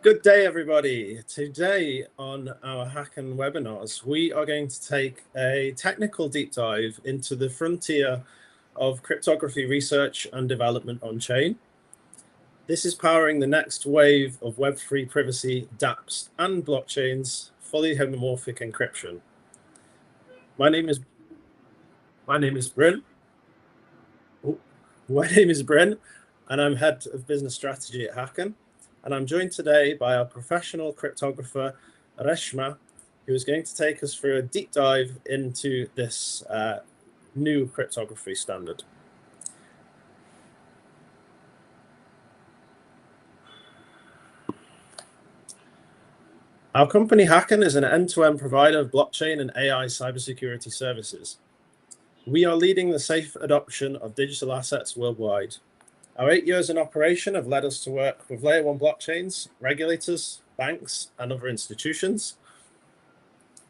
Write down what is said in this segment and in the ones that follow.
Good day, everybody. Today on our Hacken webinars, we are going to take a technical deep dive into the frontier of cryptography research and development on-chain. This is powering the next wave of Web3 privacy, dApps, and blockchains, fully homomorphic encryption. My name is Bryn. And I'm head of business strategy at Hacken. And I'm joined today by our professional cryptographer, Reshma, who is going to take us through a deep dive into this new cryptography standard. Our company, Hacken, is an end-to-end provider of blockchain and AI cybersecurity services. We are leading the safe adoption of digital assets worldwide. Our 8 years in operation have led us to work with layer 1 blockchains, regulators, banks, and other institutions.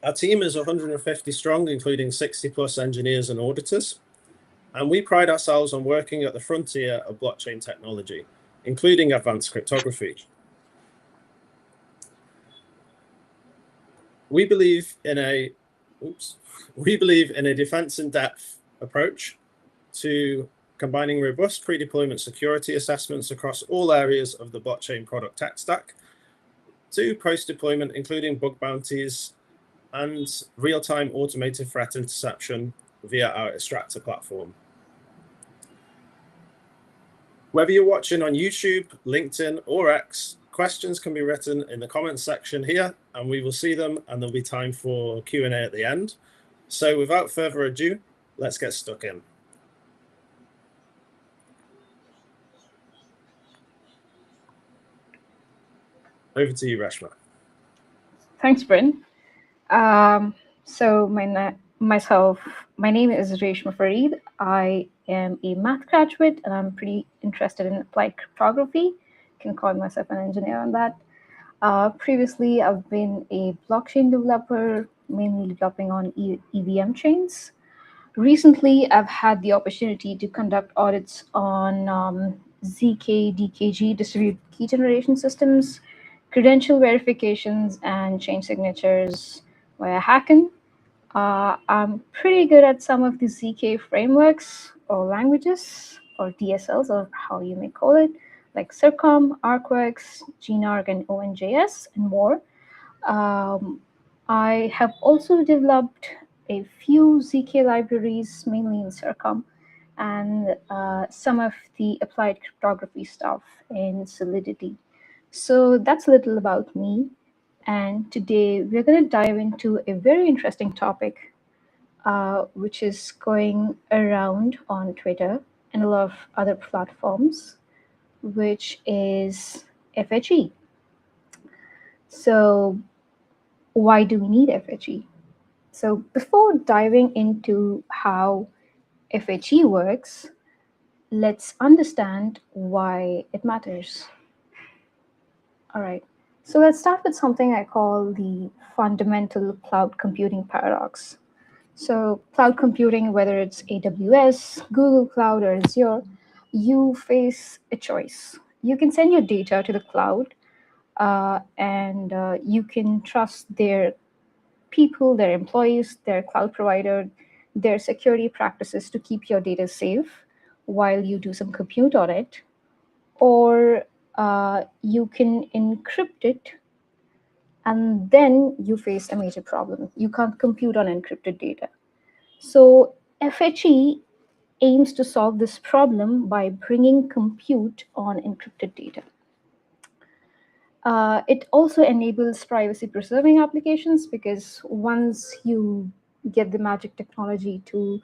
Our team is 150 strong, including 60+ engineers and auditors. And we pride ourselves on working at the frontier of blockchain technology, including advanced cryptography. We believe in a defense in depth approach to combining robust pre-deployment security assessments across all areas of the blockchain product tech stack to post-deployment, including bug bounties and real-time automated threat interception via our extractor platform. Whether you're watching on YouTube, LinkedIn, or X, questions can be written in the comments section here, and we will see them, and there'll be time for Q&A at the end. So without further ado, let's get stuck in. Over to you, Reshma. Thanks, Bryn. So my name is Reshma Farid. I am a math graduate, and I'm pretty interested in applied cryptography. Can call myself an engineer on that. Previously, I've been a blockchain developer, mainly developing on EVM chains. Recently, I've had the opportunity to conduct audits on ZK, DKG, distributed key generation systems, credential verifications, and change signatures via Hacken. I'm pretty good at some of the ZK frameworks or languages, or DSLs, or how you may call it, like Circom, ArcWorks, GNARG, and ONJS, and more. I have also developed a few ZK libraries, mainly in Circom, and some of the applied cryptography stuff in Solidity. So that's a little about me. And today we're going to dive into a very interesting topic, which is going around on Twitter and a lot of other platforms, which is TFHE. So why do we need TFHE? So before diving into how TFHE works, let's understand why it matters. All right, so let's start with something I call the fundamental cloud computing paradox. So cloud computing, whether it's AWS, Google Cloud, or Azure, you face a choice. You can send your data to the cloud, and you can trust their people, their employees, their cloud provider, their security practices to keep your data safe while you do some compute on it. Or you can encrypt it, and then you face a major problem. You can't compute on encrypted data. So TFHE aims to solve this problem by bringing compute on encrypted data. It also enables privacy-preserving applications, because once you get the magic technology to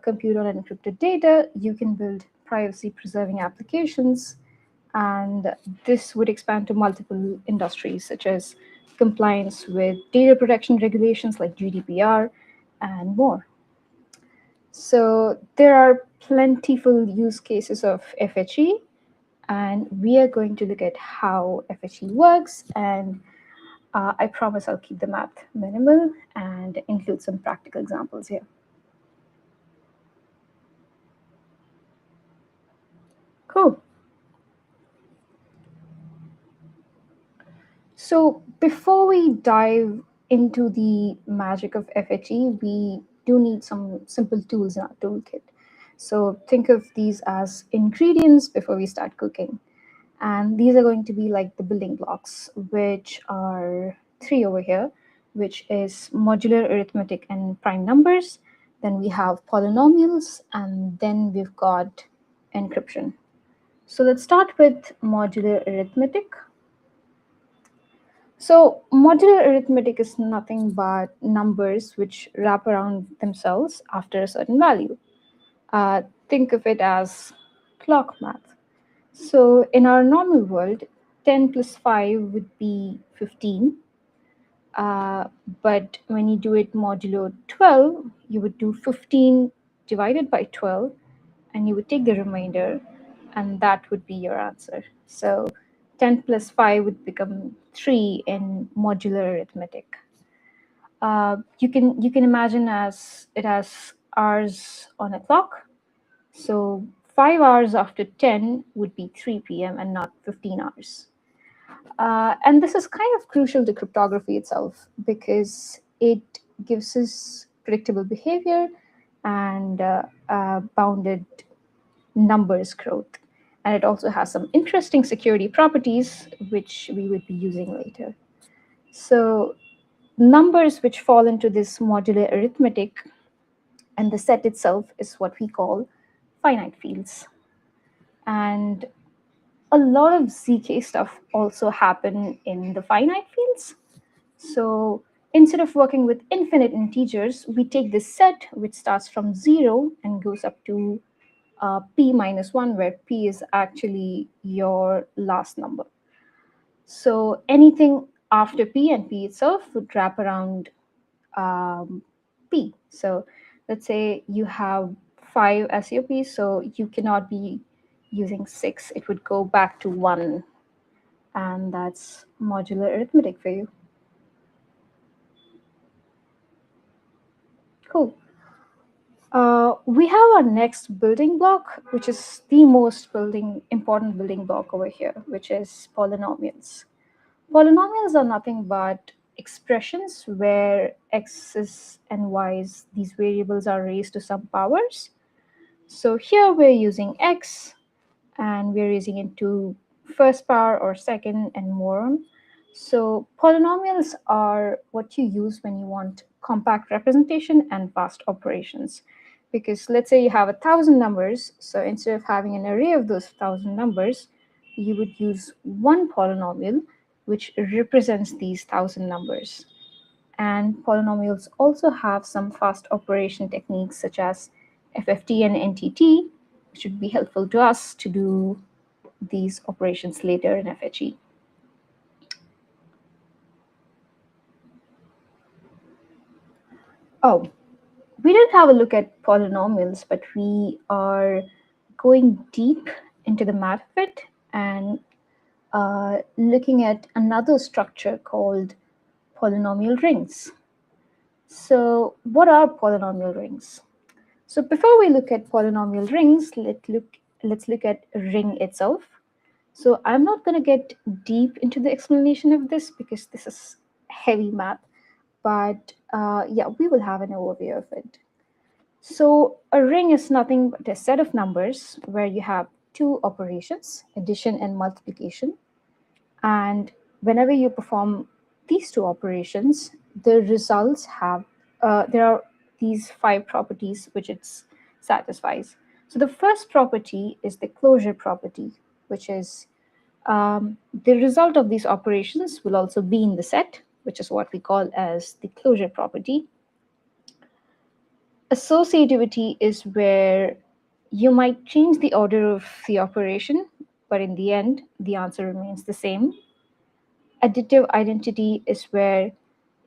compute on encrypted data, you can build privacy-preserving applications. And this would expand to multiple industries, such as compliance with data protection regulations like GDPR and more. So there are plentiful use cases of TFHE, and we are going to look at how TFHE works. And I promise I'll keep the math minimal and include some practical examples here. Cool. So before we dive into the magic of FHE, we do need some simple tools in our toolkit. So think of these as ingredients before we start cooking. And these are going to be like the building blocks, which are three over here, which is modular arithmetic and prime numbers. Then we have polynomials, and then we've got encryption. So let's start with modular arithmetic. So modular arithmetic is nothing but numbers which wrap around themselves after a certain value. Think of it as clock math. So in our normal world, 10 plus 5 would be 15. But when you do it modulo 12, you would do 15 divided by 12, and you would take the remainder, and that would be your answer. So 10 plus 5 would become 3 in modular arithmetic. You can imagine as it as hours on a clock. So 5 hours after 10 would be 3 p.m. and not 15 hours. And this is kind of crucial to cryptography itself because it gives us predictable behavior and bounded numbers growth. And it also has some interesting security properties, which we would be using later. So numbers which fall into this modular arithmetic and the set itself is what we call finite fields. And a lot of ZK stuff also happen in the finite fields. So instead of working with infinite integers, we take this set which starts from 0 and goes up to p minus 1, where p is actually your last number. So anything after p and p itself would wrap around p. So let's say you have 5 as your p, so you cannot be using 6. It would go back to 1. And that's modular arithmetic for you. Cool. We have our next building block, which is the most important building block over here, which is polynomials. Polynomials are nothing but expressions where x's and y's, these variables, are raised to some powers. So here we're using x, and we're raising it to first power or second and more on. So polynomials are what you use when you want compact representation and fast operations. Because let's say you have 1,000 numbers, so instead of having an array of those 1,000 numbers, you would use one polynomial which represents these 1,000 numbers. And polynomials also have some fast operation techniques such as FFT and NTT, which would be helpful to us to do these operations later in FHE. Oh, we did have a look at polynomials, but we are going deep into the math of it and looking at another structure called polynomial rings. So what are polynomial rings? So before we look at polynomial rings, let's look at ring itself. So I'm not going to get deep into the explanation of this because this is heavy math, but yeah, we will have an overview of it. So a ring is nothing but a set of numbers where you have two operations, addition and multiplication. And whenever you perform these two operations, the results have, there are these 5 properties which it satisfies. So the first property is the closure property, which is the result of these operations will also be in the set, which is what we call as the closure property. Associativity is where you might change the order of the operation, but in the end, the answer remains the same. Additive identity is where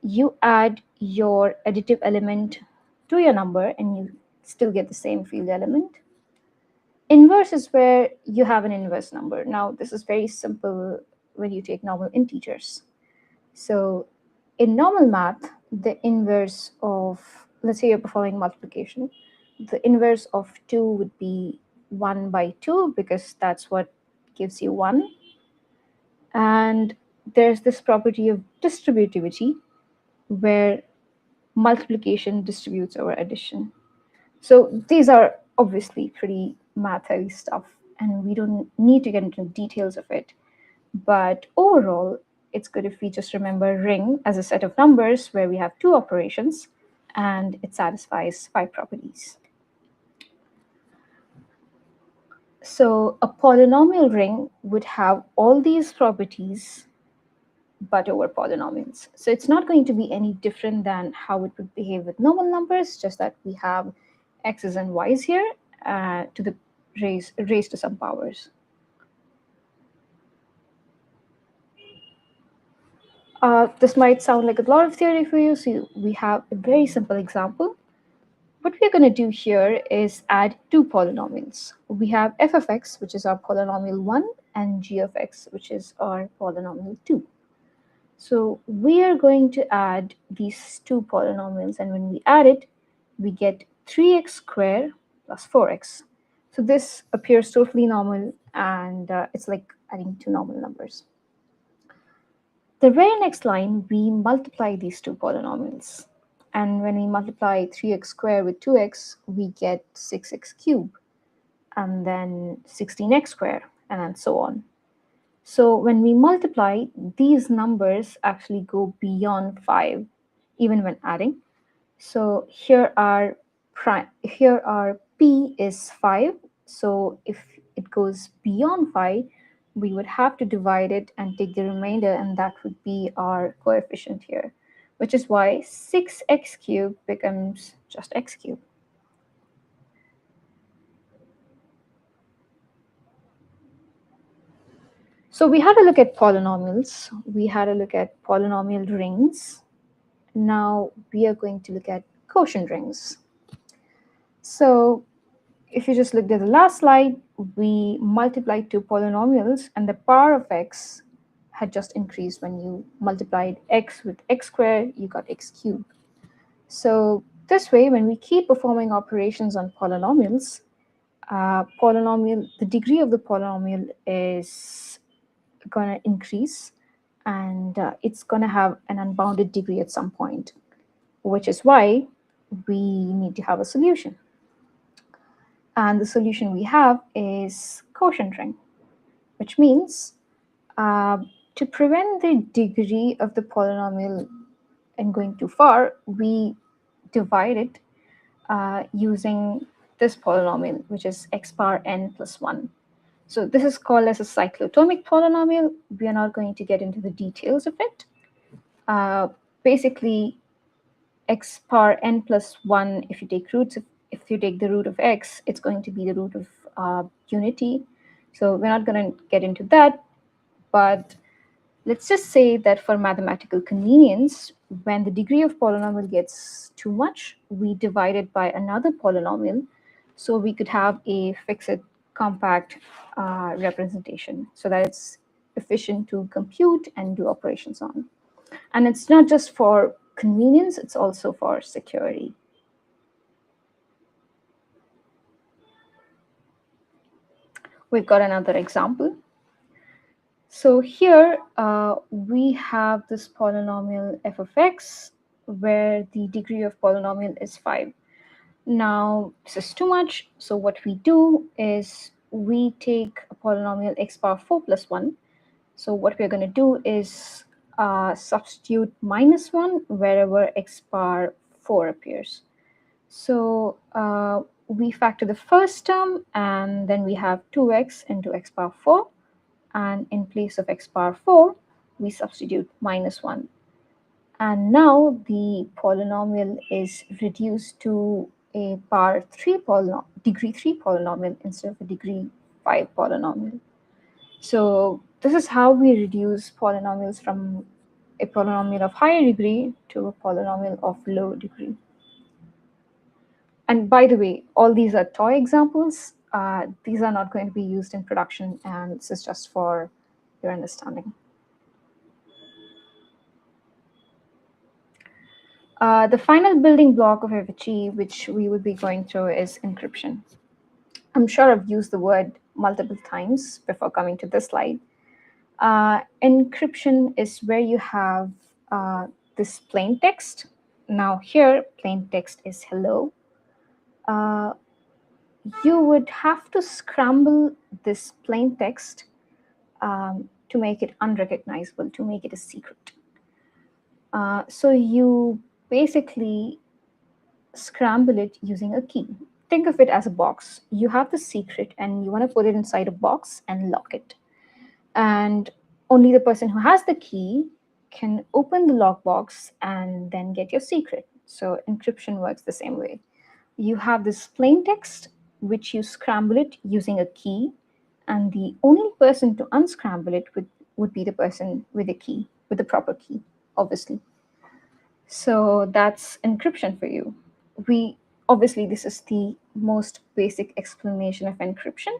you add your additive element to your number and you still get the same field element. Inverse is where you have an inverse number. Now, this is very simple when you take normal integers. So in normal math, the inverse of, let's say you're performing multiplication, the inverse of 2 would be 1 by 2 because that's what gives you 1. And there's this property of distributivity where multiplication distributes over addition. So these are obviously pretty math-heavy stuff, and we don't need to get into details of it. But overall, it's good if we just remember ring as a set of numbers where we have two operations and it satisfies 5 properties. So a polynomial ring would have all these properties but over polynomials. So it's not going to be any different than how it would behave with normal numbers, just that we have x's and y's here to the raised to some powers. This might sound like a lot of theory for you, so we have a very simple example. What we're going to do here is add two polynomials. We have f of x, which is our polynomial 1, and g of x, which is our polynomial 2. So we are going to add these two polynomials, and when we add it, we get 3x squared plus 4x. So this appears totally normal, and it's like adding two normal numbers. The very next line, we multiply these two polynomials. And when we multiply 3x squared with 2x, we get 6x cubed, and then 16x squared, and so on. So when we multiply, these numbers actually go beyond 5, even when adding. So here our p is 5. So if it goes beyond 5, we would have to divide it and take the remainder, and that would be our coefficient here, which is why 6x cubed becomes just x cubed. So we had a look at polynomials. We had a look at polynomial rings. Now we are going to look at quotient rings. So if you just looked at the last slide, we multiplied two polynomials, and the power of x had just increased. When you multiplied x with x squared, you got x cubed. So this way, when we keep performing operations on polynomials, the degree of the polynomial is going to increase, and it's going to have an unbounded degree at some point, which is why we need to have a solution. And the solution we have is quotient ring, which means to prevent the degree of the polynomial and going too far, we divide it using this polynomial, which is x power n plus 1. So this is called as a cyclotomic polynomial. We are not going to get into the details of it. Basically, x power n plus 1, if you take the root of x, it's going to be the root of unity. So we're not going to get into that, but let's just say that for mathematical convenience, when the degree of polynomial gets too much, we divide it by another polynomial, so we could have a fixed compact representation so that it's efficient to compute and do operations on. And it's not just for convenience, it's also for security. We've got another example. So here we have this polynomial f of x where the degree of polynomial is 5. Now, this is too much. So what we do is we take a polynomial x power 4 plus 1. So what we're going to do is substitute minus 1 wherever x power 4 appears. So we factor the first term, and then we have 2x into x power 4. And in place of x power 4, we substitute minus 1. And now the polynomial is reduced to a power 3 degree 3 polynomial instead of a degree 5 polynomial. So this is how we reduce polynomials from a polynomial of higher degree to a polynomial of low degree. And by the way, all these are toy examples. These are not going to be used in production, and this is just for your understanding. The final building block of TFHE, which we would be going through, is encryption. I'm sure I've used the word multiple times before coming to this slide. Encryption is where you have this plain text. Now here, plain text is hello. You would have to scramble this plain text to make it unrecognizable, to make it a secret. So you basically scramble it using a key. Think of it as a box. You have the secret and you want to put it inside a box and lock it. And only the person who has the key can open the lockbox and then get your secret. So encryption works the same way. You have this plain text, which you scramble it using a key, and the only person to unscramble it would be the person with a key, with the proper key, obviously. So that's encryption for you. Obviously, this is the most basic explanation of encryption.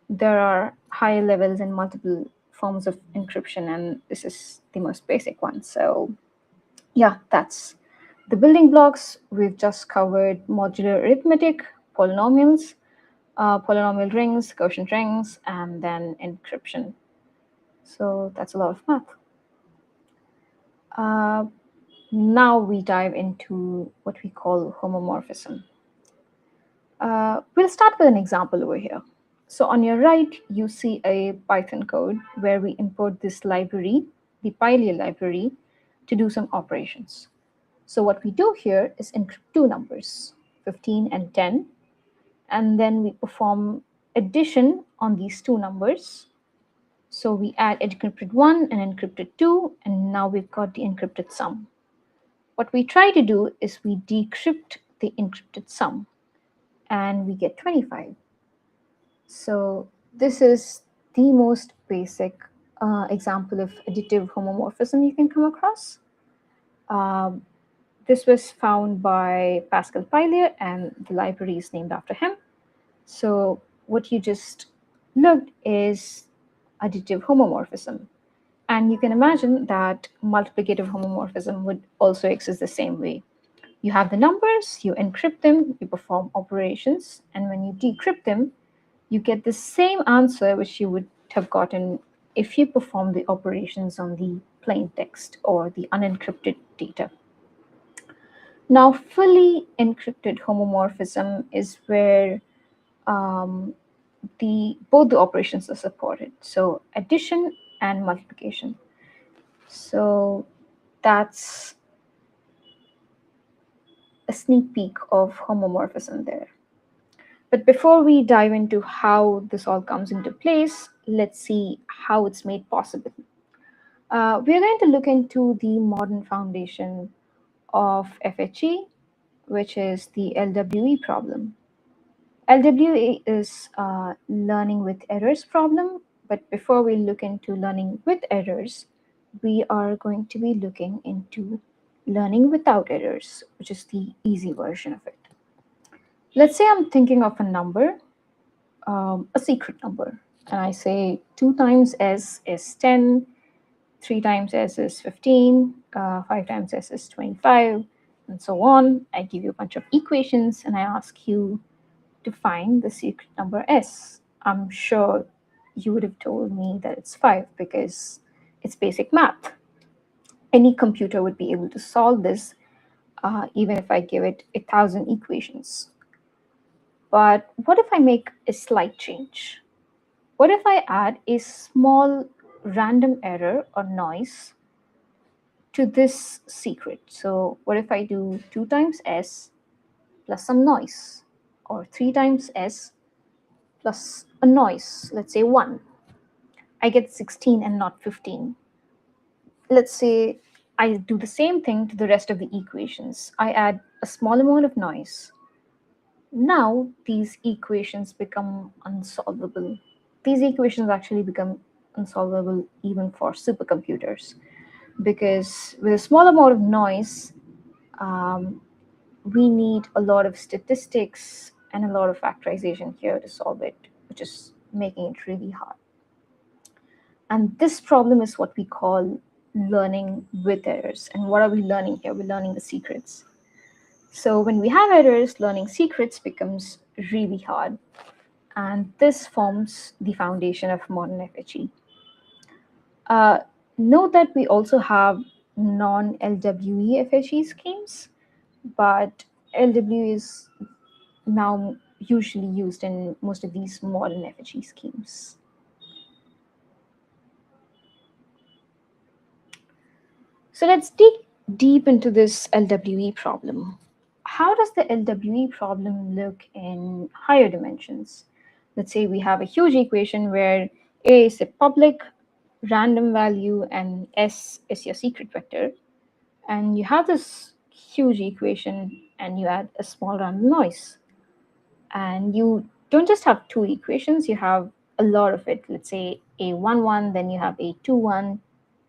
There are higher levels and multiple forms of encryption, and this is the most basic one. So yeah, that's the building blocks. We've just covered modular arithmetic, polynomials, polynomial rings, quotient rings, and then encryption. So that's a lot of math. Now we dive into what we call homomorphism. We'll start with an example over here. So on your right, you see a Python code where we import this library, the Pylia library, to do some operations. So what we do here is encrypt two numbers, 15 and 10, and then we perform addition on these two numbers. So we add encrypted 1 and encrypted 2, and now we've got the encrypted sum. What we try to do is we decrypt the encrypted sum, and we get 25. So this is the most basic example of additive homomorphism you can come across. This was found by Pascal Pylier, and the library is named after him. So what you just looked is additive homomorphism. And you can imagine that multiplicative homomorphism would also exist the same way. You have the numbers, you encrypt them, you perform operations, and when you decrypt them, you get the same answer which you would have gotten if you perform the operations on the plain text or the unencrypted data. Now, fully encrypted homomorphism is where both the operations are supported, so addition and multiplication. So that's a sneak peek of homomorphism there. But before we dive into how this all comes into place, let's see how it's made possible. We're going to look into the modern foundation of FHE, which is the LWE problem. LWE is learning with errors problem, but before we look into learning with errors, we are going to be looking into learning without errors, which is the easy version of it. Let's say I'm thinking of a number, a secret number, and I say 2 times s is 10, 3 times s is 15, 5 times s is 25, and so on. I give you a bunch of equations, and I ask you to find the secret number s. I'm sure you would have told me that it's 5 because it's basic math. Any computer would be able to solve this, even if I give it 1,000 equations. But what if I make a slight change? What if I add a small random error or noise to this secret? So what if I do 2 times s plus some noise, or 3 times s plus a noise, let's say 1. I get 16 and not 15. Let's say I do the same thing to the rest of the equations. I add a small amount of noise. Now these equations become unsolvable. These equations actually become unsolvable even for supercomputers, because with a small amount of noise, we need a lot of statistics and a lot of factorization here to solve it, which is making it really hard. And this problem is what we call learning with errors. And what are we learning here? We're learning the secrets. So when we have errors, learning secrets becomes really hard. And this forms the foundation of modern FHE. Note that we also have non-LWE FHE schemes, but LWE is now usually used in most of these modern FHE schemes. So let's dig deep into this LWE problem. How does the LWE problem look in higher dimensions? Let's say we have a huge equation where A is a public random value and S is your secret vector. And you have this huge equation and you add a small random noise. And you don't just have two equations, you have a lot of it. Let's say A11, then you have A21,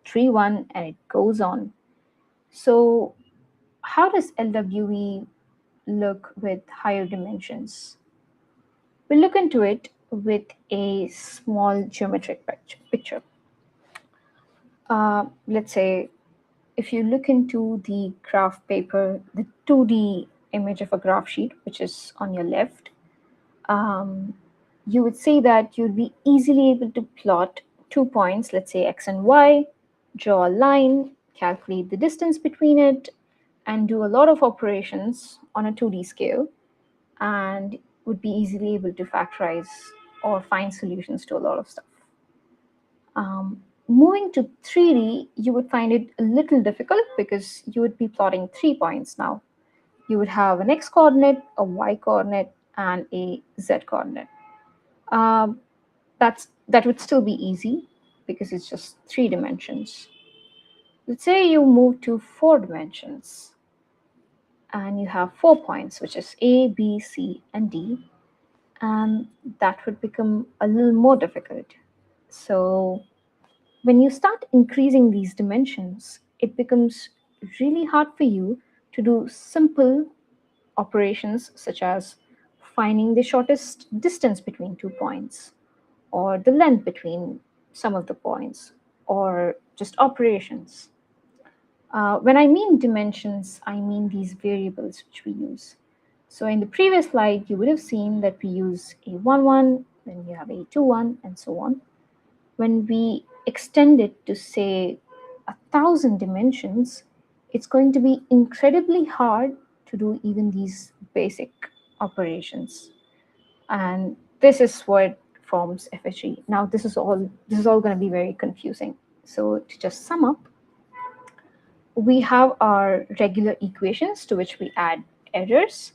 3-1, and it goes on. So how does LWE look with higher dimensions? We'll look into it with a small geometric picture. Let's say if you look into the graph paper, the 2D image of a graph sheet, which is on your left, you would say that you'd be easily able to plot 2 points, let's say X and Y, draw a line, calculate the distance between it, and do a lot of operations on a 2D scale, and would be easily able to factorize or find solutions to a lot of stuff. Moving to 3D, you would find it a little difficult because you would be plotting 3 points now. You would have an X coordinate, a Y coordinate, and a Z coordinate. That would still be easy because it's just 3 dimensions. Let's say you move to 4 dimensions and you have 4 points, which is A, B, C, and D, and that would become a little more difficult. So when you start increasing these dimensions, it becomes really hard for you to do simple operations such as finding the shortest distance between 2 points, or the length between some of the points, or just operations. When I mean dimensions, I mean these variables which we use. So in the previous slide, you would have seen that we use A11, then you have A21, and so on. When we extend it to, say, 1,000 dimensions, it's going to be incredibly hard to do even these basic operations. And this is what forms FHE. Now, this is all going to be very confusing. So to just sum up, we have our regular equations to which we add errors,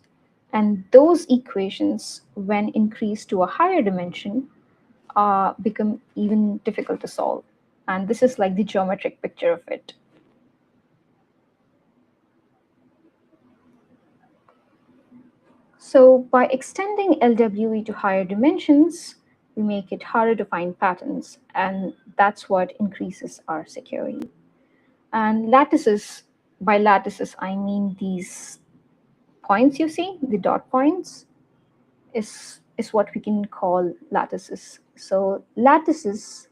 and those equations, when increased to a higher dimension, become even difficult to solve. And this is like the geometric picture of it. So by extending LWE to higher dimensions, we make it harder to find patterns, and that's what increases our security. And lattices, by lattices, I mean these points you see, the dot points, is what we can call lattices. So lattices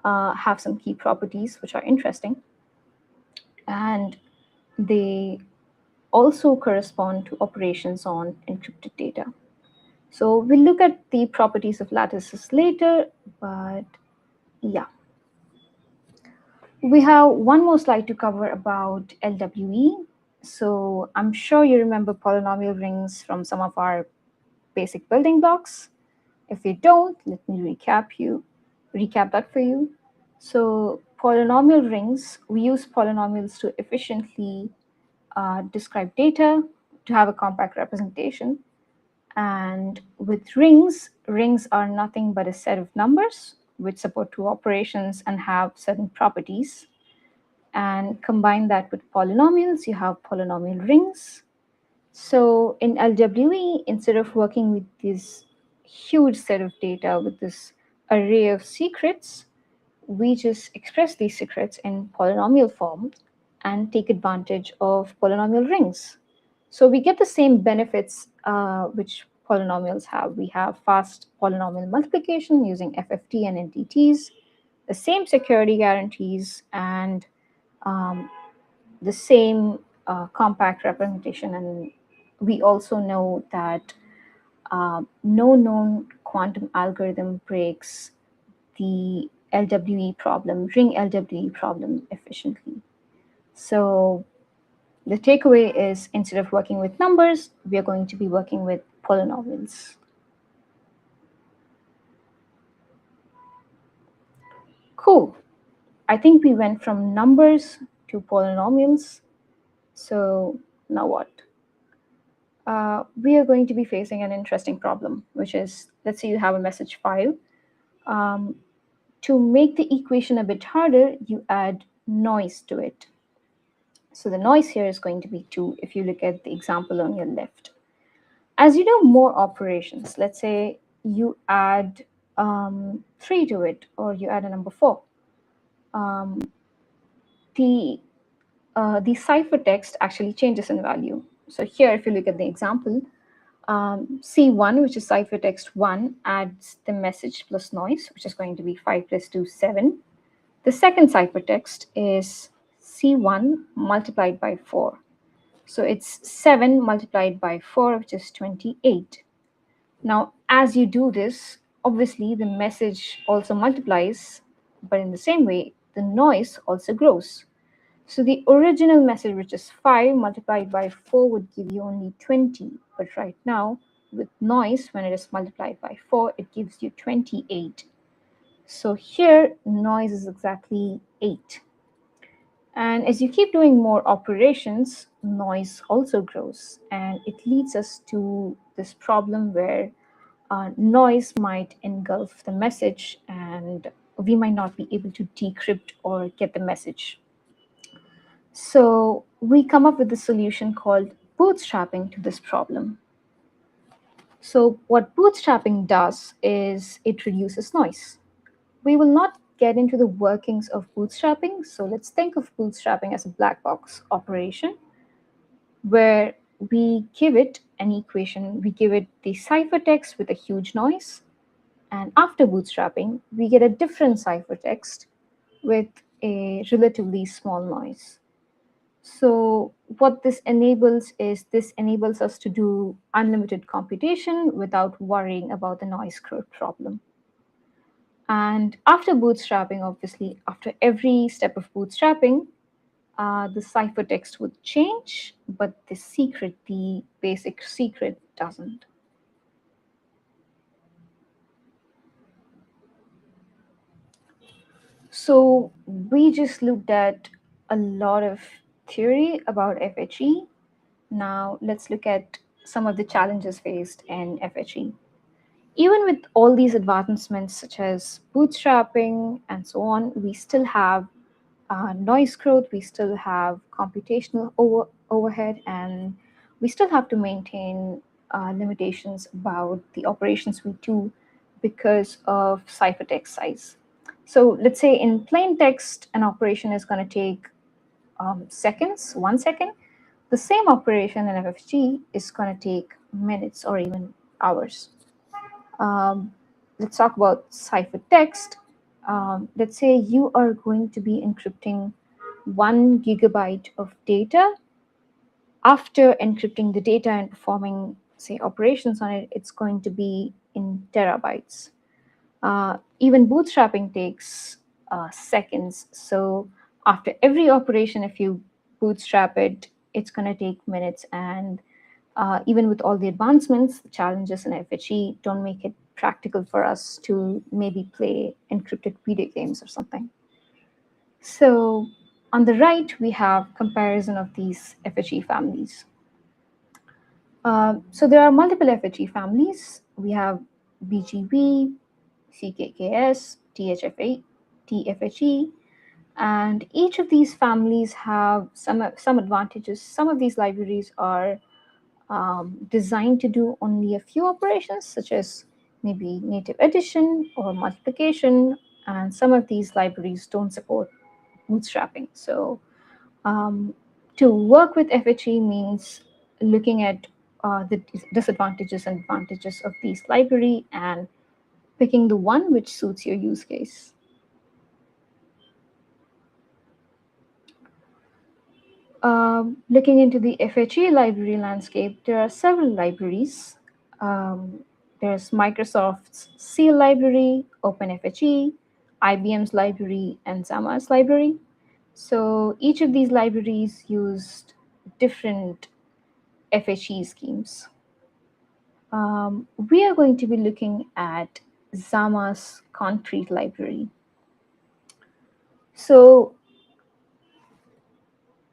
have some key properties which are interesting, and they also correspond to operations on encrypted data. So we'll look at the properties of lattices later, but yeah. We have one more slide to cover about LWE. So I'm sure you remember polynomial rings from some of our basic building blocks. If you don't, let me recap that for you. So polynomial rings, we use polynomials to efficiently describe data, to have a compact representation. And with rings, rings are nothing but a set of numbers which support 2 operations and have certain properties. And combine that with polynomials, you have polynomial rings. So in LWE, instead of working with this huge set of data with this array of secrets, we just express these secrets in polynomial form and take advantage of polynomial rings. So we get the same benefits which polynomials have. We have fast polynomial multiplication using FFT and NTTs, the same security guarantees, and the same compact representation. And we also know that no known quantum algorithm breaks the LWE problem, ring LWE problem efficiently. So the takeaway is, instead of working with numbers, we are going to be working with polynomials. Cool. I think we went from numbers to polynomials. So now what? We are going to be facing an interesting problem, which is, let's say you have a message file. To make the equation a bit harder, you add noise to it. So the noise here is going to be 2 if you look at the example on your left. As you do more operations, let's say you add 3 to it, or you add a number 4. The ciphertext actually changes in value. So here, if you look at the example, C1, which is ciphertext 1, adds the message plus noise, which is going to be 5 plus 2, 7. The second ciphertext is C1 multiplied by 4. So it's 7 multiplied by 4, which is 28. Now, as you do this, obviously the message also multiplies, but in the same way, the noise also grows. So the original message, which is 5 multiplied by 4, would give you only 20. But right now, with noise, when it is multiplied by 4, it gives you 28. So here, noise is exactly 8. And as you keep doing more operations, noise also grows. And it leads us to this problem where noise might engulf the message, and we might not be able to decrypt or get the message. So we come up with a solution called bootstrapping to this problem. So what bootstrapping does is it reduces noise. We will not get into the workings of bootstrapping. So let's think of bootstrapping as a black box operation where we give it an equation, we give it the ciphertext with a huge noise, and after bootstrapping, we get a different ciphertext with a relatively small noise. So what this enables is, this enables us to do unlimited computation without worrying about the noise curve problem. And after bootstrapping, obviously, after every step of bootstrapping, the ciphertext would change, but the secret, the basic secret, doesn't. So we just looked at a lot of theory about FHE. Now let's look at some of the challenges faced in FHE. Even with all these advancements such as bootstrapping and so on, we still have noise growth, we still have computational overhead, and we still have to maintain limitations about the operations we do because of ciphertext size. So let's say in plain text, an operation is going to take seconds, 1 second. The same operation in FFG is going to take minutes or even hours. Let's talk about ciphertext. Let's say you are going to be encrypting 1 gigabyte of data. After encrypting the data and performing, say, operations on it, it's going to be in terabytes. Even bootstrapping takes seconds. So after every operation, if you bootstrap it, it's going to take minutes. And even with all the advancements, the challenges in FHE don't make it practical for us to maybe play encrypted video games or something. So on the right, we have comparison of these FHE families. So there are multiple FHE families. We have BGB, CKKS, TFHE, and each of these families have some advantages. Some of these libraries are designed to do only a few operations, such as maybe native addition or multiplication, and some of these libraries don't support bootstrapping. So to work with FHE means looking at the disadvantages and advantages of these library and picking the one which suits your use case. Looking into the FHE library landscape, there are several libraries. There's Microsoft's Seal library, OpenFHE, IBM's library, and Zama's library. So each of these libraries used different FHE schemes. We are going to be looking at Zama's concrete library. So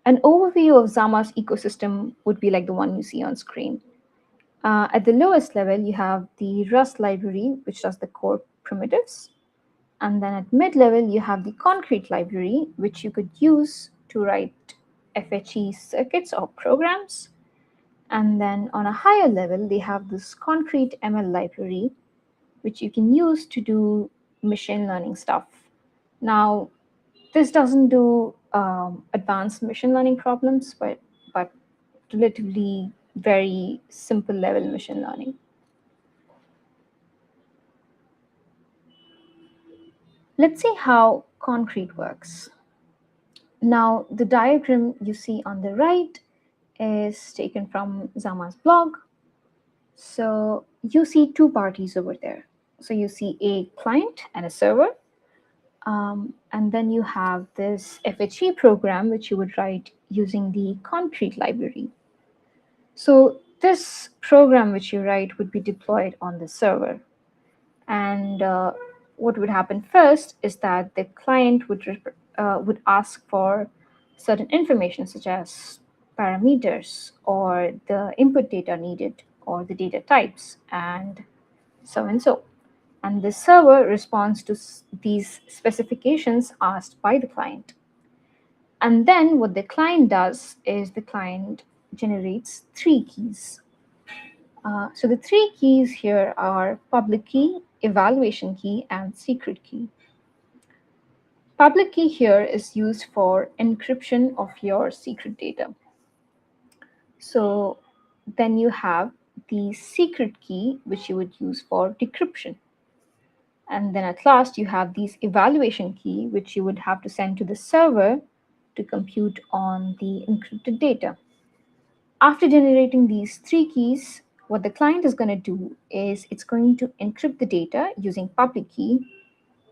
an overview of Zama's ecosystem would be like the one you see on screen. At the lowest level, you have the Rust library, which does the core primitives. And then at mid-level, you have the concrete library, which you could use to write FHE circuits or programs. And then on a higher level, they have this concrete ML library, which you can use to do machine learning stuff. Now, this doesn't do advanced machine learning problems, but relatively very simple level machine learning. Let's see how concrete works. Now, the diagram you see on the right is taken from Zama's blog. So you see two parties over there. So you see a client and a server. And then you have this FHE program, which you would write using the concrete library. So this program which you write would be deployed on the server. And what would happen first is that the client would ask for certain information, such as parameters or the input data needed or the data types and so and so. And the server responds to these specifications asked by the client. And then what the client does is the client generates three keys. So the three keys here are public key, evaluation key, and secret key. Public key here is used for encryption of your secret data. So then you have the secret key, which you would use for decryption. And then at last, you have these evaluation key, which you would have to send to the server to compute on the encrypted data. After generating these three keys, what the client is going to do is it's going to encrypt the data using public key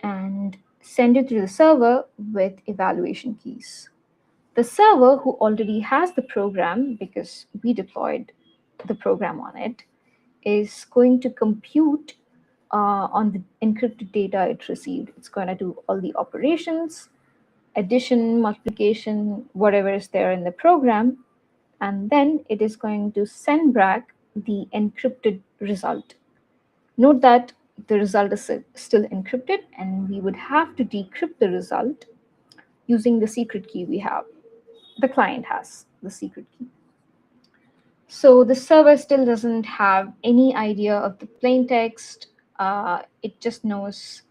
and send it to the server with evaluation keys. The server, who already has the program because we deployed the program on it, is going to compute on the encrypted data it received. It's going to do all the operations, addition, multiplication, whatever is there in the program, and then it is going to send back the encrypted result. Note that the result is still encrypted, and we would have to decrypt the result using the secret key we have. The client has the secret key. So the server still doesn't have any idea of the plain text. It just knows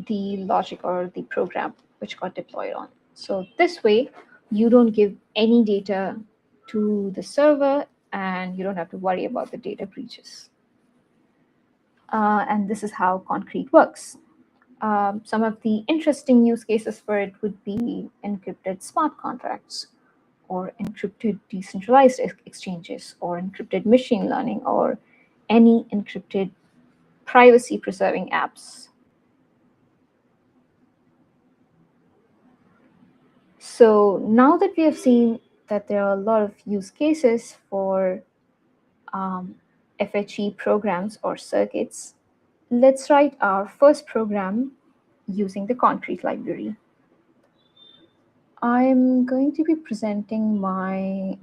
the logic or the program which got deployed on. So this way, you don't give any data to the server, and you don't have to worry about the data breaches. And this is how concrete works. Some of the interesting use cases for it would be encrypted smart contracts, or encrypted decentralized exchanges, or encrypted machine learning, or any encrypted privacy-preserving apps. So now that we have seen that there are a lot of use cases for FHE programs or circuits, let's write our first program using the concrete library. I'm going to be presenting my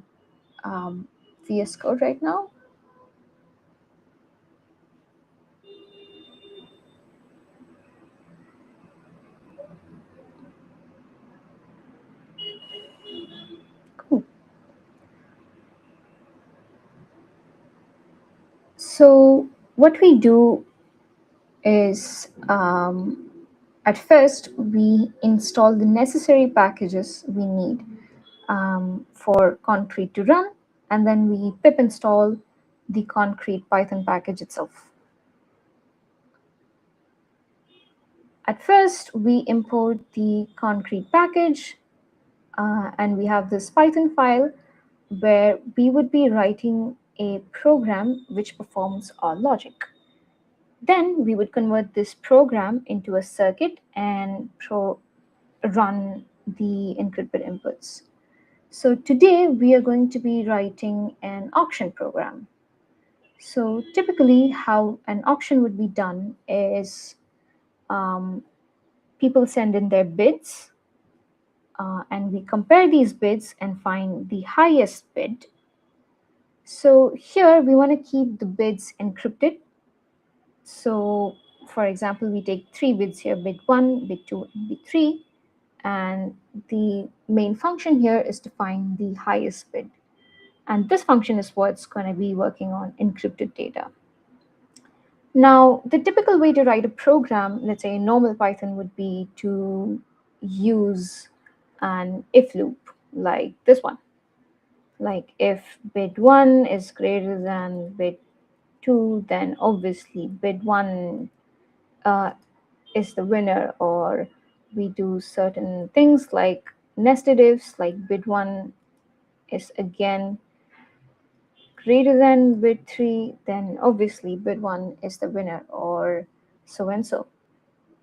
VS Code right now. Cool. So what we do is at first we install the necessary packages we need for concrete to run, and then we pip install the concrete Python package itself. At first, we import the concrete package, and we have this Python file where we would be writing a program which performs our logic. Then we would convert this program into a circuit and run the encrypted inputs. So today we are going to be writing an auction program. So typically how an auction would be done is people send in their bids and we compare these bids and find the highest bid. So here we want to keep the bids encrypted. So for example, we take 3 bids here, bid 1, bid 2, and bid 3. And the main function here is to find the highest bid. And this function is what's going to be working on encrypted data. Now, the typical way to write a program, let's say in normal Python, would be to use an if loop like this one. Like if bid 1 is greater than bid 2, then obviously bid 1 is the winner, or we do certain things like nested ifs, like bid 1 is again greater than bid 3, then obviously bid 1 is the winner, or so and so.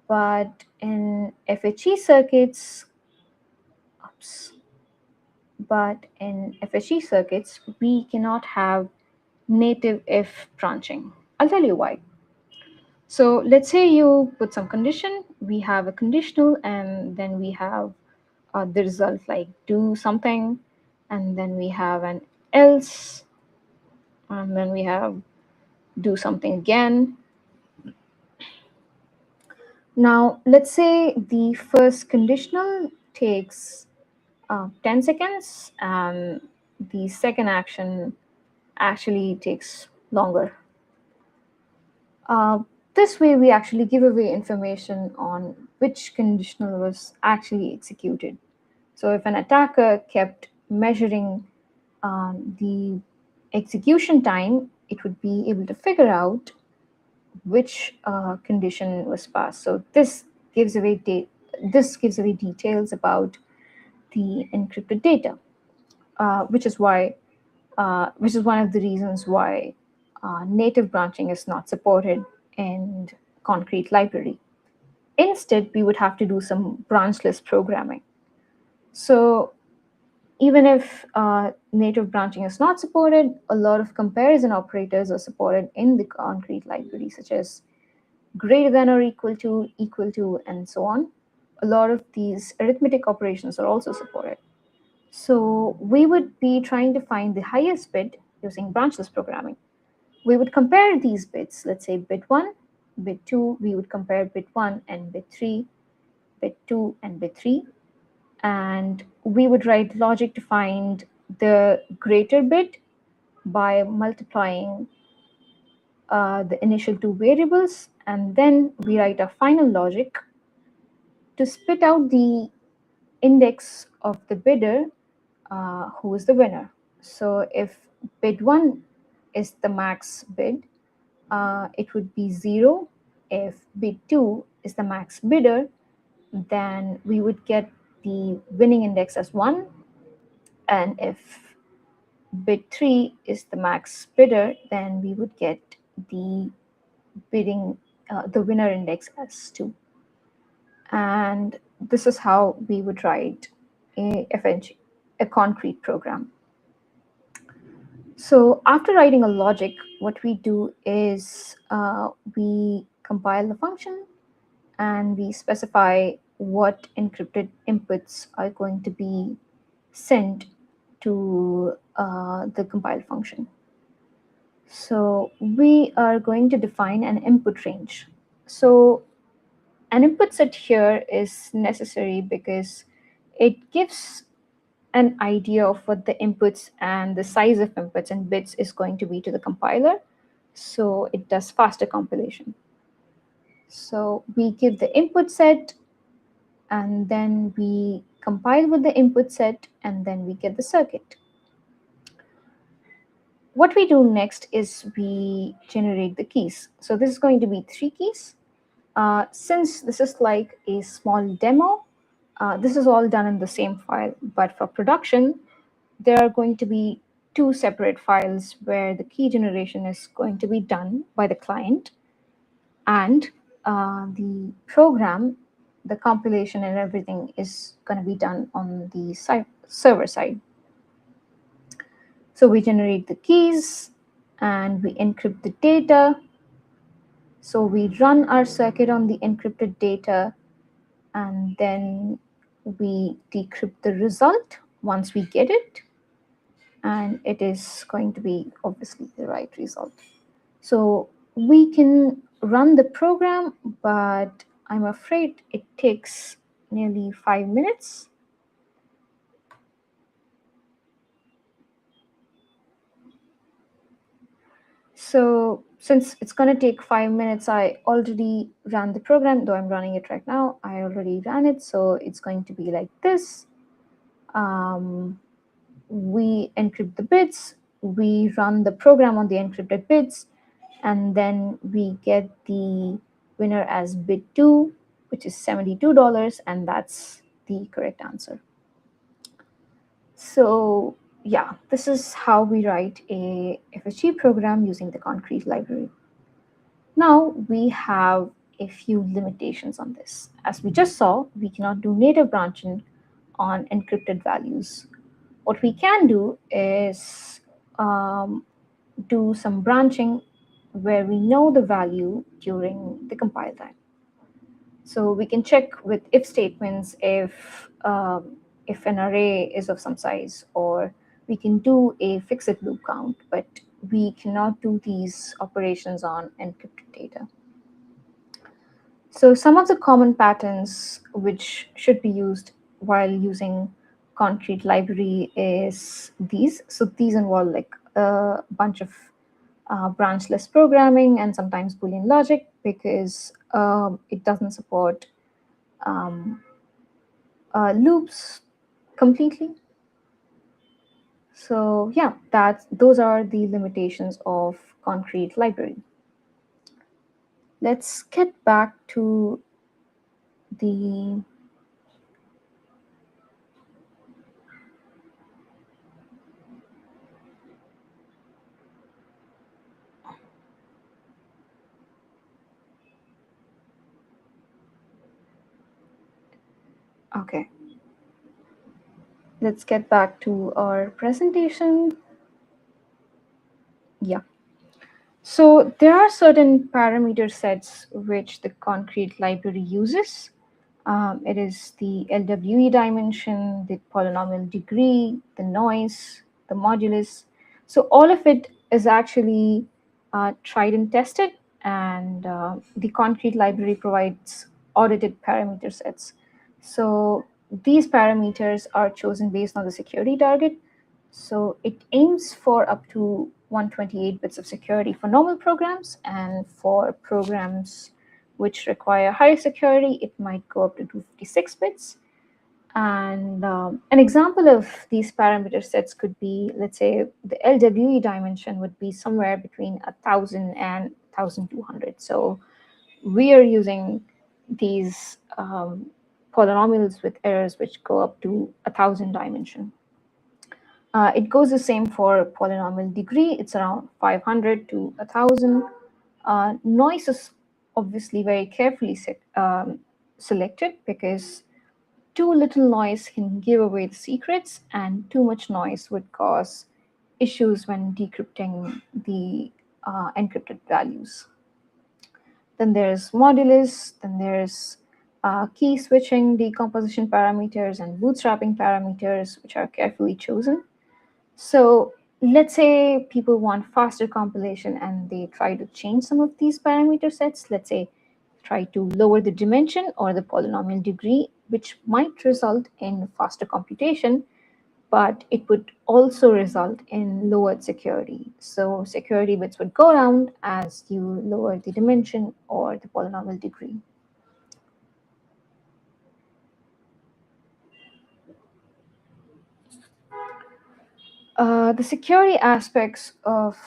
But in FHE circuits, we cannot have native if branching. I'll tell you why. So let's say you put some condition, we have a conditional, and then we have the result like do something, and then we have an else, and then we have do something again. Now, let's say the first conditional takes 10 seconds, and the second action actually takes longer. This way, we actually give away information on which conditional was actually executed. So if an attacker kept measuring the execution time, it would be able to figure out which condition was passed. So this gives away details about the encrypted data, which is one of the reasons why native branching is not supported in Concrete library. Instead, we would have to do some branchless programming. So even if native branching is not supported, a lot of comparison operators are supported in the Concrete library, such as greater than or equal to, and so on. A lot of these arithmetic operations are also supported. So we would be trying to find the highest bid using branchless programming. We would compare these bits, let's say bit 1, bit 2, we would compare bit 1 and bit 3, bit 2 and bit 3, and we would write logic to find the greater bit by multiplying the initial 2 variables, and then we write a final logic to spit out the index of the bidder who is the winner. So if bid 1 is the max bid, it would be 0. If bid 2 is the max bidder, then we would get the winning index as 1. And if bid 3 is the max bidder, then we would get the the winner index as 2. And this is how we would write a concrete program. So after writing a logic, what we do is we compile the function and we specify what encrypted inputs are going to be sent to the compile function. So we are going to define an input range. So an input set here is necessary because it gives an idea of what the inputs and the size of inputs and bits is going to be to the compiler. So it does faster compilation. So we give the input set, and then we compile with the input set, and then we get the circuit. What we do next is we generate the keys. So this is going to be 3 keys. Since this is like a small demo, this is all done in the same file. But for production, there are going to be 2 separate files where the key generation is going to be done by the client. And the program, the compilation and everything is going to be done on the server side. So we generate the keys and we encrypt the data. So we run our circuit on the encrypted data, and then we decrypt the result once we get it. And it is going to be obviously the right result. So we can run the program, but I'm afraid it takes nearly 5 minutes. So since it's going to take 5 minutes, I already ran the program, though I'm running it right now. I already ran it, so it's going to be like this. We encrypt the bits, we run the program on the encrypted bits, and then we get the winner as bit 2, which is $72, and that's the correct answer. So yeah, this is how we write a FHE program using the concrete library. Now we have a few limitations on this. As we just saw, we cannot do native branching on encrypted values. What we can do is do some branching where we know the value during the compile time. So we can check with if statements if an array is of some size, or we can do a fixed loop count, but we cannot do these operations on encrypted data. So some of the common patterns which should be used while using concrete library is these. So these involve like a bunch of branchless programming and sometimes Boolean logic, because it doesn't support loops completely. So yeah, those are the limitations of concrete library. Let's get back to the okay. Let's get back to our presentation. Yeah. So there are certain parameter sets which the concrete library uses. It is the LWE dimension, the polynomial degree, the noise, the modulus. So all of it is actually tried and tested, and the concrete library provides audited parameter sets. So these parameters are chosen based on the security target. So it aims for up to 128 bits of security for normal programs, and for programs which require higher security, it might go up to 256 bits. And an example of these parameter sets could be, let's say, the LWE dimension would be somewhere between 1,000 and 1,200. So we are using these polynomials with errors which go up to 1,000 dimension. It goes the same for polynomial degree. It's around 500 to 1,000. Noise is obviously very carefully selected, because too little noise can give away the secrets, and too much noise would cause issues when decrypting the encrypted values. Then there's modulus, then there's key switching, decomposition parameters, and bootstrapping parameters, which are carefully chosen. So let's say people want faster compilation and they try to change some of these parameter sets. Let's say try to lower the dimension or the polynomial degree, which might result in faster computation, but it would also result in lowered security. So security bits would go down as you lower the dimension or the polynomial degree. The security aspects of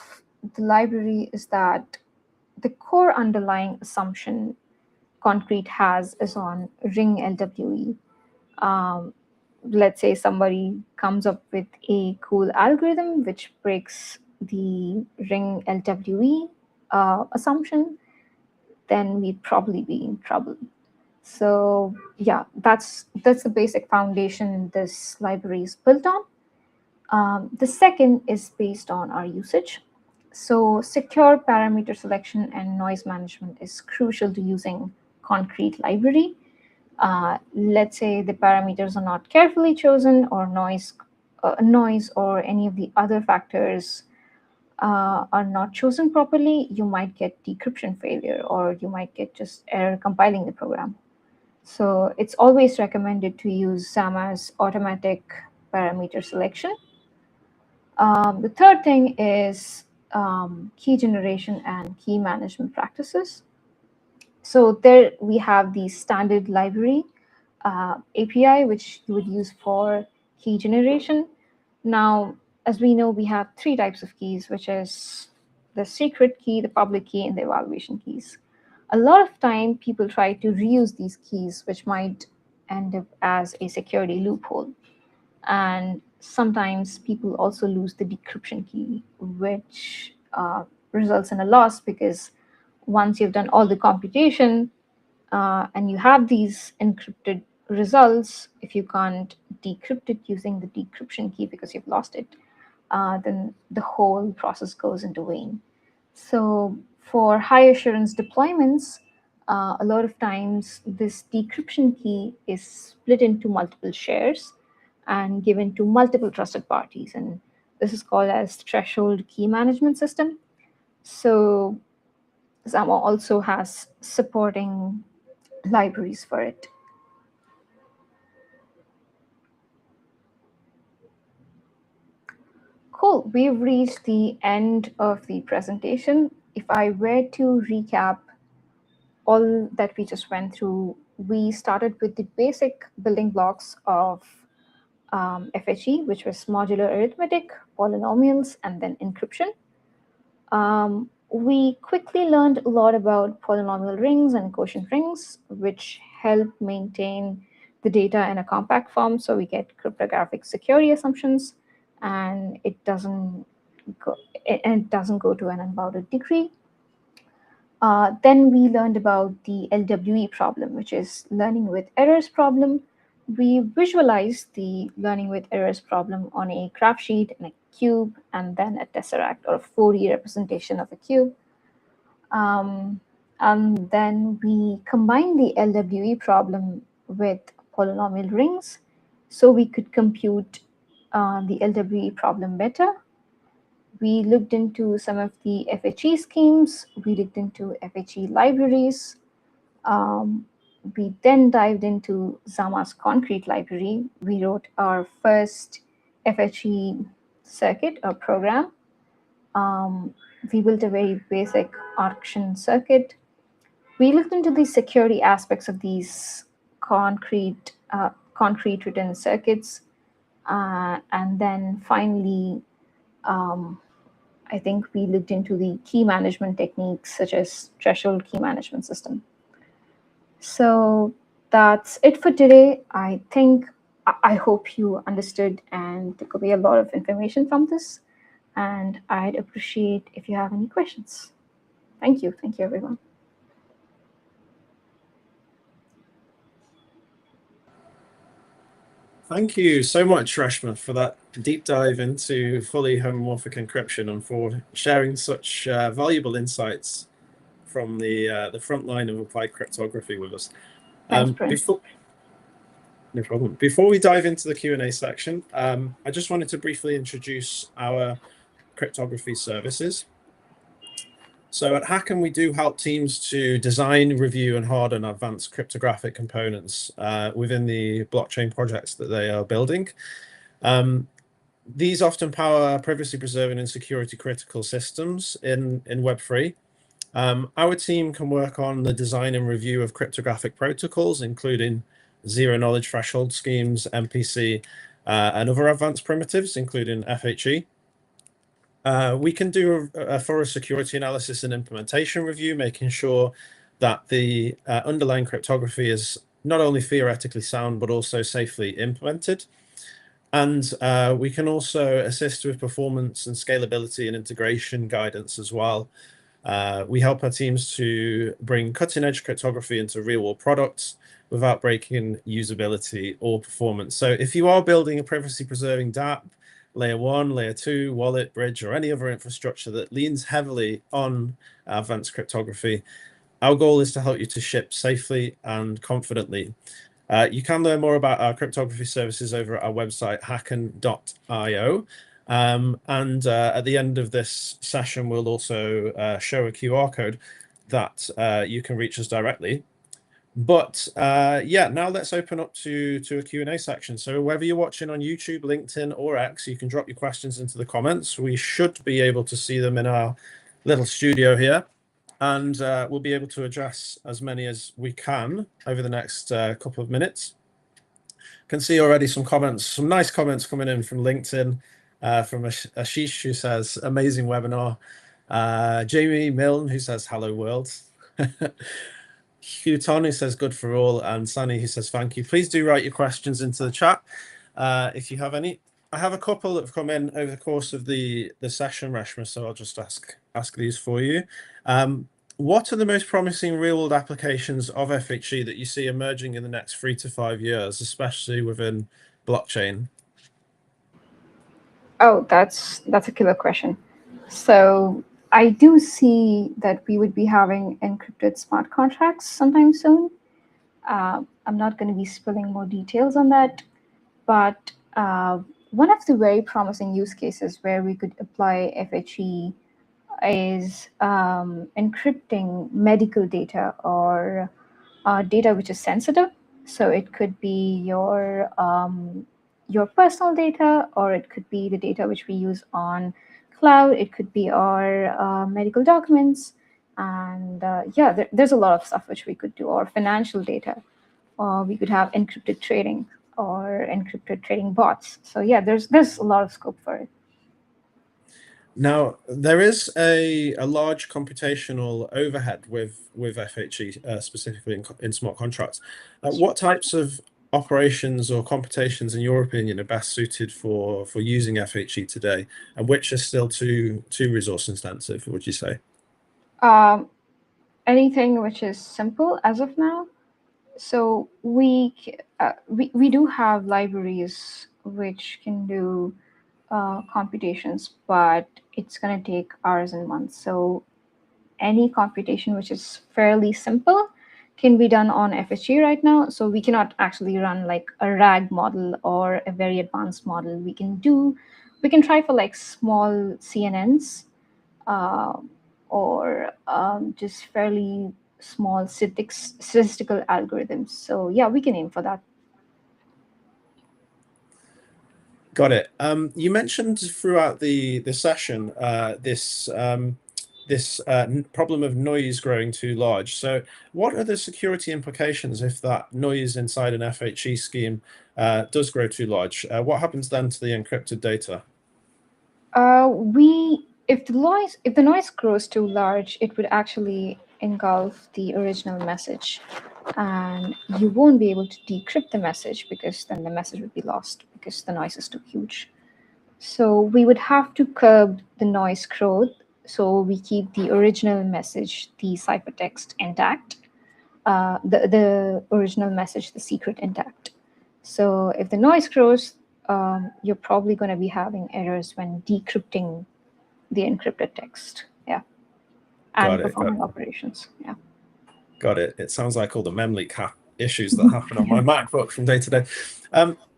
the library is that the core underlying assumption concrete has is on ring LWE. Let's say somebody comes up with a cool algorithm which breaks the ring LWE assumption. then we'd probably be in trouble. So yeah, that's the basic foundation this library is built on. The second is based on our usage. So secure parameter selection and noise management is crucial to using concrete library. Let's say the parameters are not carefully chosen, or noise or any of the other factors are not chosen properly, you might get decryption failure, or you might get just error compiling the program. So it's always recommended to use Zama's automatic parameter selection. The third thing is key generation and key management practices. So there we have the standard library API, which you would use for key generation. Now, as we know, we have three types of keys, which is the secret key, the public key, and the evaluation keys. A lot of time, people try to reuse these keys, which might end up as a security loophole. And sometimes people also lose the decryption key, which results in a loss, because once you've done all the computation and you have these encrypted results, if you can't decrypt it using the decryption key because you've lost it, then the whole process goes into vain. So for high assurance deployments, a lot of times this decryption key is split into multiple shares and given to multiple trusted parties. And this is called as threshold key management system. So Zama also has supporting libraries for it. Cool, we've reached the end of the presentation. If I were to recap all that we just went through, we started with the basic building blocks of FHE, which was modular arithmetic, polynomials, and then encryption. We quickly learned a lot about polynomial rings and quotient rings, which help maintain the data in a compact form, so we get cryptographic security assumptions, and it doesn't go to an unbounded degree. Then we learned about the LWE problem, which is learning with errors problem. We visualized the learning with errors problem on a graph sheet and a cube, and then a tesseract or a 4D representation of a cube. And then we combined the LWE problem with polynomial rings, so we could compute the LWE problem better. We looked into some of the FHE schemes. We looked into FHE libraries. We then dived into Zama's concrete library. We wrote our first FHE circuit or program. We built a very basic auction circuit. We looked into the security aspects of these concrete written circuits. And then finally, I think we looked into the key management techniques, such as threshold key management system. So that's it for today. I hope you understood and took away a lot of information from this. And I'd appreciate if you have any questions. Thank you. Thank you, everyone. Thank you so much, Reshma, for that deep dive into fully homomorphic encryption and for sharing such valuable insights from the front line of applied cryptography with us. Thanks, Bryn. No problem. Before we dive into the Q&A section, I just wanted to briefly introduce our cryptography services. So at Hacken, we do help teams to design, review, and harden advanced cryptographic components within the blockchain projects that they are building. These often power privacy preserving and security critical systems in Web3. Our team can work on the design and review of cryptographic protocols, including zero-knowledge threshold schemes, MPC, and other advanced primitives, including FHE. We can do a thorough security analysis and implementation review, making sure that the underlying cryptography is not only theoretically sound, but also safely implemented. And we can also assist with performance and scalability and integration guidance as well. We help our teams to bring cutting-edge cryptography into real-world products without breaking usability or performance. So if you are building a privacy-preserving dApp, layer 1, layer 2, wallet, bridge, or any other infrastructure that leans heavily on advanced cryptography, our goal is to help you to ship safely and confidently. You can learn more about our cryptography services over at our website, hacken.io. And at the end of this session, we'll also show a QR code that you can reach us directly. But yeah, now let's open up to a Q&A section. So whether you're watching on YouTube, LinkedIn, or X, you can drop your questions into the comments. We should be able to see them in our little studio here. And we'll be able to address as many as we can over the next couple of minutes. Can see already some comments, some nice comments coming in from LinkedIn, from Ashish, who says, amazing webinar. Jamie Milne, who says, hello world. Huton, who says, good for all. And Sunny, who says, thank you. Please do write your questions into the chat if you have any. I have a couple that have come in over the course of the session, Reshma, so I'll just ask these for you. What are the most promising real-world applications of FHE that you see emerging in the next 3 to 5 years, especially within blockchain? Oh, that's a killer question. So I do see that we would be having encrypted smart contracts sometime soon. I'm not going to be spilling more details on that, but one of the very promising use cases where we could apply FHE is encrypting medical data or data which is sensitive. So it could be your personal data, or it could be the data which we use on cloud. It could be our medical documents. And yeah, there's a lot of stuff which we could do, or financial data. Or we could have encrypted trading or encrypted trading bots. So yeah, there's a lot of scope for it. Now, there is a large computational overhead with FHE, specifically in smart contracts. What types of operations or computations, in your opinion, are best suited for using FHE today, and which are still too resource intensive, would you say? Anything which is simple as of now. So we do have libraries which can do computations, but it's going to take hours and months. So any computation which is fairly simple can be done on FHE right now. So we cannot actually run like a RAG model or a very advanced model. We can try for like small CNNs or just fairly small statistical algorithms. So yeah, we can aim for that. Got it. You mentioned throughout the session this problem of noise growing too large. So what are the security implications if that noise inside an FHE scheme does grow too large? What happens then to the encrypted data? If the noise grows too large, it would actually engulf the original message, and you won't be able to decrypt the message, because then the message would be lost because the noise is too huge. So we would have to curb the noise growth, so we keep the original message, the ciphertext, intact, the original message, the secret, intact. So if the noise grows, you're probably going to be having errors when decrypting the encrypted text. Yeah. And performing operations. Yeah. Got it. It sounds like all the memleak issues that happen on my MacBook from day to day.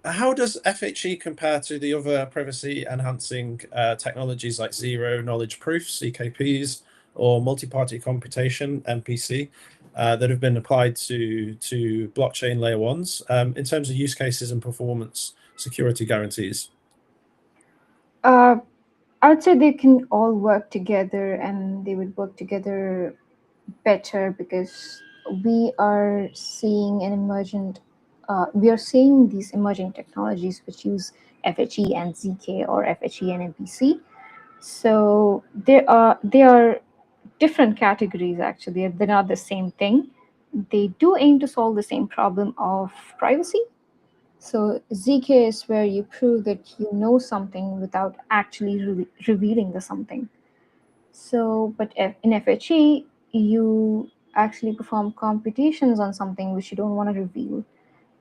How does FHE compare to the other privacy enhancing technologies like zero knowledge proofs, ZKPs, or multi-party computation, MPC, that have been applied to blockchain layer ones in terms of use cases and performance security guarantees? I would say they can all work together, and they would work together better because we are seeing these emerging technologies which use FHE and ZK, or FHE and MPC. So they are different categories. Actually, they're not the same thing. They do aim to solve the same problem of privacy. So ZK is where you prove that you know something without actually revealing the something. So, but in FHE, you actually perform computations on something which you don't want to reveal.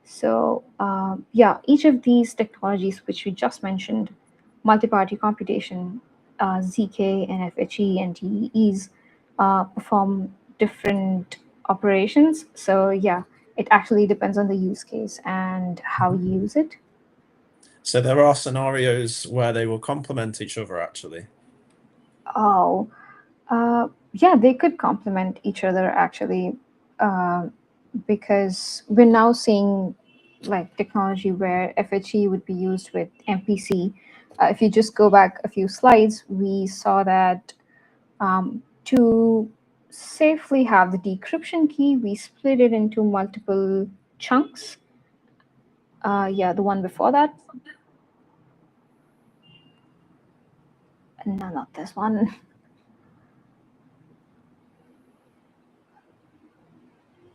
So yeah, each of these technologies which we just mentioned, multi-party computation, ZK and FHE and TEEs, perform different operations. So yeah, it actually depends on the use case and how you use it. So there are scenarios where they will complement each other, actually. Oh, yeah, they could complement each other actually, because we're now seeing like technology where FHE would be used with MPC. If you just go back a few slides, we saw that to safely have the decryption key, we split it into multiple chunks. Yeah, the one before that. No, not this one.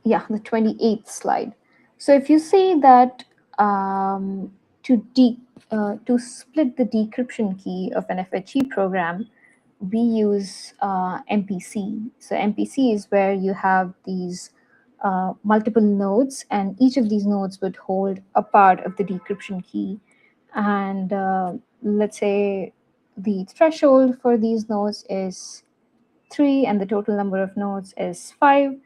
Yeah, the 28th slide. So if you see that to split the decryption key of an FHE program, we use MPC. So MPC is where you have these multiple nodes, and each of these nodes would hold a part of the decryption key. And let's say the threshold for these nodes is 3, and the total number of nodes is 5.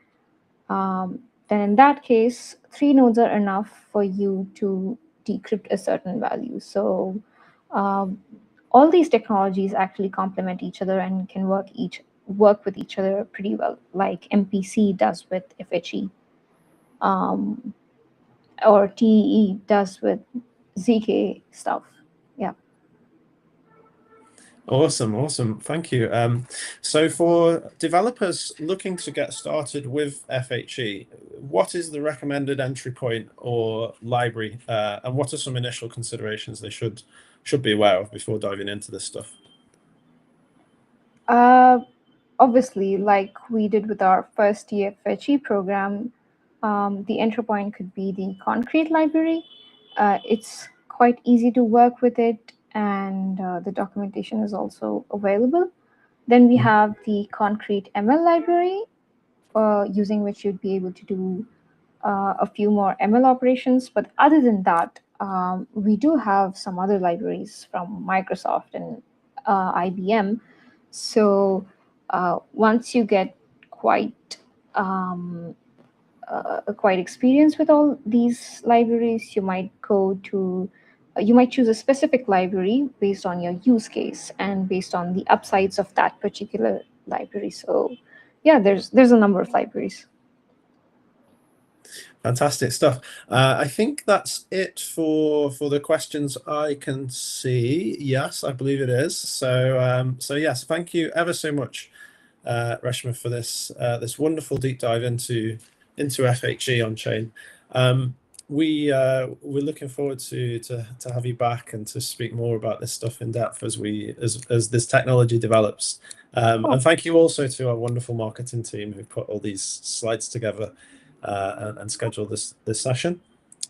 Then in that case, 3 nodes are enough for you to decrypt a certain value. So all these technologies actually complement each other and can work with each other pretty well, like MPC does with FHE, or TEE does with ZK stuff. Yeah. Awesome. Thank you. So for developers looking to get started with FHE, what is the recommended entry point or library, and what are some initial considerations they should be aware of before diving into this stuff? Obviously, like we did with our first TFHE program, the entry point could be the concrete library. It's quite easy to work with it, and the documentation is also available. Then we have the concrete ML library, using which you'd be able to do a few more ML operations. But other than that, we do have some other libraries from Microsoft and IBM. So once you get quite quite experienced with all these libraries, you might choose a specific library based on your use case and based on the upsides of that particular library. So yeah, there's a number of libraries. Fantastic stuff. I think that's it for the questions I can see. Yes, I believe it is. So yes, thank you ever so much, Reshma, for this wonderful deep dive into FHE on chain. We're looking forward to have you back and to speak more about this stuff in depth as this technology develops. And thank you also to our wonderful marketing team who put all these slides together and schedule this session.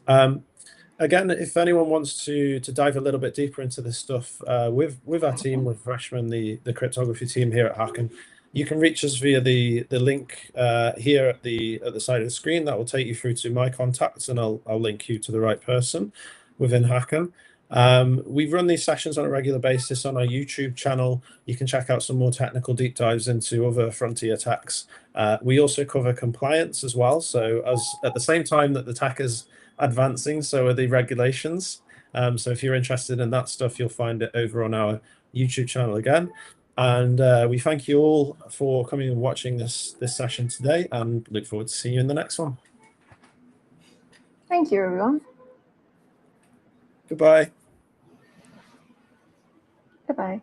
Again, if anyone wants to dive a little bit deeper into this stuff with our team, with Reshma and the cryptography team here at Hacken, you can reach us via the link here at the side of the screen. That will take you through to my contacts, and I'll link you to the right person within Hacken. We run these sessions on a regular basis on our YouTube channel. You can check out some more technical deep dives into other frontier techs. We also cover compliance as well. So at the same time that the tech is advancing, so are the regulations. So if you're interested in that stuff, you'll find it over on our YouTube channel again. And we thank you all for coming and watching this session today, and look forward to seeing you in the next one. Thank you, everyone. Goodbye. Goodbye.